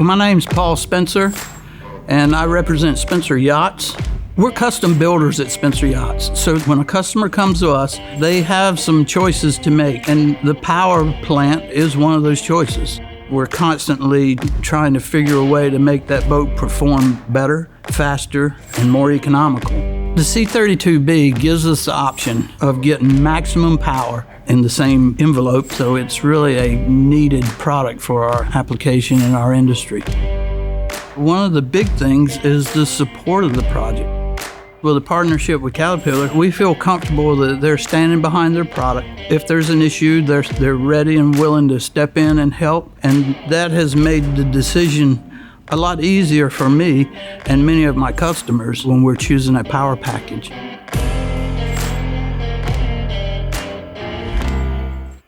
My name's Paul Spencer, and I represent Spencer Yachts. We're custom builders at Spencer Yachts. So when a customer comes to us, they have some choices to make, and the power plant is one of those choices. We're constantly trying to figure a way to make that boat perform better, faster, and more economical. The C32B gives us the option of getting maximum power in the same envelope, so it's really a needed product for our application in our industry. One of the big things is the support of the project. With a partnership with Caterpillar, we feel comfortable that they're standing behind their product. If there's an issue, they're ready and willing to step in and help, and that has made the decision a lot easier for me and many of my customers when we're choosing a power package.